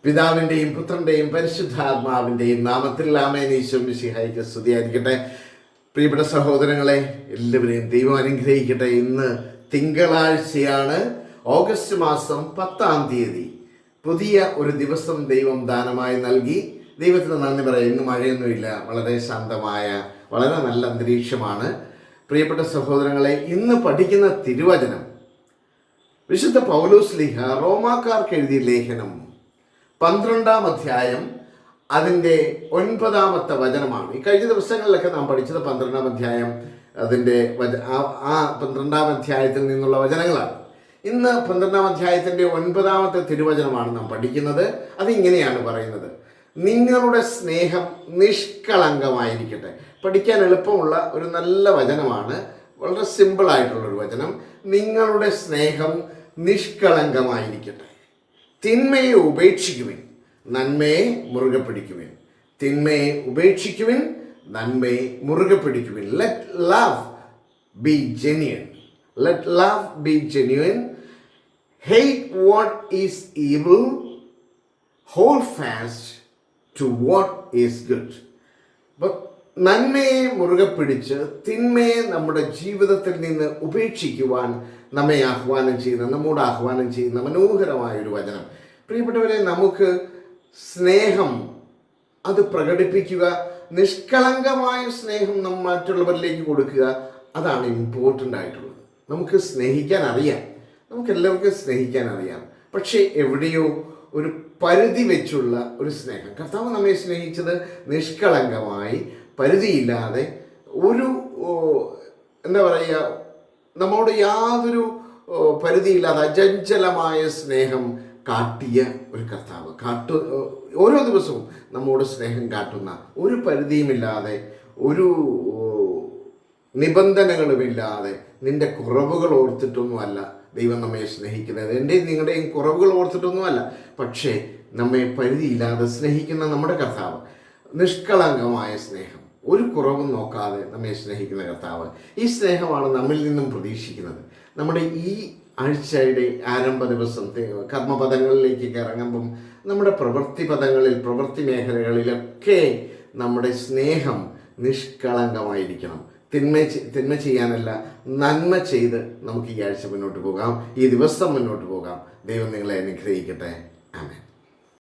പിതാവിൻ്റെയും പുത്രൻ്റെയും പരിശുദ്ധാത്മാവിൻ്റെയും നാമത്തിൽ ആമേൻ. ഈശോ മിശിഹായ്ക്ക് സ്തുതിയായിരിക്കട്ടെ. പ്രിയപ്പെട്ട സഹോദരങ്ങളെ, എല്ലാവരെയും ദൈവം അനുഗ്രഹിക്കട്ടെ. ഇന്ന് തിങ്കളാഴ്ചയാണ്, ഓഗസ്റ്റ് മാസം 10 പുതിയ ഒരു ദിവസം ദൈവം ദാനമായി നൽകി. ദൈവത്തിന് നന്ദി പറയാം. ഇന്ന് മഴയൊന്നുമില്ല, വളരെ ശാന്തമായ വളരെ നല്ല അന്തരീക്ഷമാണ്. പ്രിയപ്പെട്ട സഹോദരങ്ങളെ, ഇന്ന് പഠിക്കുന്ന തിരുവചനം വിശുദ്ധ പൗലോസ് ലീഹ റോമാക്കാർക്ക് എഴുതിയ ലേഖനം 12-ാം അധ്യായം അതിൻ്റെ 9-ാമത്തെ വചനമാണ്. ഈ കഴിഞ്ഞ ദിവസങ്ങളിലൊക്കെ നാം പഠിച്ചത് 12-ാം അധ്യായം അതിൻ്റെ 12-ാം അധ്യായത്തിൽ നിന്നുള്ള വചനങ്ങളാണ്. ഇന്ന് 12-ാം അധ്യായത്തിൻ്റെ 9-ാമത്തെ തിരുവചനമാണ് നാം പഠിക്കുന്നത്. അതിങ്ങനെയാണ് പറയുന്നത്: നിങ്ങളുടെ സ്നേഹം നിഷ്കളങ്കമായിരിക്കട്ടെ. പഠിക്കാൻ എളുപ്പമുള്ള ഒരു നല്ല വചനമാണ്, വളരെ സിമ്പിളായിട്ടുള്ളൊരു വചനം. നിങ്ങളുടെ സ്നേഹം നിഷ്കളങ്കമായിരിക്കട്ടെ. തിന്മയെ ഉപേക്ഷിക്കുവിൻ, നന്മയെ മുറുകെ പിടിക്കുവിൻ. തിന്മയെ ഉപേക്ഷിക്കുവിൻ, നന്മയെ മുറുകെ പിടിക്കുവിൻ. Let love be genuine. Let love be genuine. Hate what is evil. Hold fast to what is good. അപ്പോൾ നന്മയെ മുറുകെ പിടിച്ച് തിന്മയെ നമ്മുടെ ജീവിതത്തിൽ നിന്ന് ഉപേക്ഷിക്കുവാൻ നമ്മോട് ആഹ്വാനം ചെയ്യുന്ന മനോഹരമായൊരു വചനം. പ്രിയപ്പെട്ടവരെ, നമുക്ക് സ്നേഹം അത് പ്രകടിപ്പിക്കുക, നിഷ്കളങ്കമായ സ്നേഹം നമ്മൾ മറ്റുള്ളവരിലേക്ക് കൊടുക്കുക, അതാണ് ഇമ്പോർട്ടൻ്റ് ആയിട്ടുള്ളത്. നമുക്ക് സ്നേഹിക്കാൻ അറിയാം, നമുക്കെല്ലാവർക്കും സ്നേഹിക്കാൻ അറിയാം. പക്ഷേ എവിടെയോ ഒരു പരിധി വെച്ചുള്ള ഒരു സ്നേഹം. കർത്താവ് നമ്മെ സ്നേഹിച്ചത് നിഷ്കളങ്കമായി, പരിധിയില്ലാതെ, ഒരു നമ്മോട് യാതൊരു പരിധിയില്ലാതെ അചഞ്ചലമായ സ്നേഹം കാട്ടിയ ഒരു കർത്താവ്. ഓരോ ദിവസവും നമ്മോട് സ്നേഹം കാട്ടുന്ന, ഒരു പരിധിയുമില്ലാതെ, ഒരു നിബന്ധനകളുമില്ലാതെ, നിന്റെ കുറവുകൾ ഓർത്തിട്ടൊന്നുമല്ല ദൈവം നമ്മെ സ്നേഹിക്കുന്നത്. എൻ്റെയും നിങ്ങളുടെയും കുറവുകൾ ഓർത്തിട്ടൊന്നുമല്ല, പക്ഷേ നമ്മെ പരിധിയില്ലാതെ സ്നേഹിക്കുന്ന നമ്മുടെ കർത്താവ്. നിഷ്കളങ്കമായ സ്നേഹം, ഒരു കുറവും നോക്കാതെ നമ്മെ സ്നേഹിക്കുന്ന കർത്താവ്. ഈ സ്നേഹമാണ് നമ്മിൽ നിന്നും പ്രതീക്ഷിക്കുന്നത്. നമ്മുടെ ഈ ആഴ്ചയുടെ ആരംഭ ദിവസം കർമ്മപദങ്ങളിലേക്ക് ഇറങ്ങുമ്പം നമ്മുടെ പ്രവൃത്തി മേഖലകളിലൊക്കെ നമ്മുടെ സ്നേഹം നിഷ്കളങ്കമായിരിക്കണം. തിന്മ ചെയ്യാനല്ല, നന്മ ചെയ്ത് നമുക്ക് ഈ ആഴ്ച മുന്നോട്ട് പോകാം, ഈ ദിവസം മുന്നോട്ട് പോകാം. ദൈവം നിങ്ങളെ അനുഗ്രഹിക്കട്ടെ. ആമേൻ.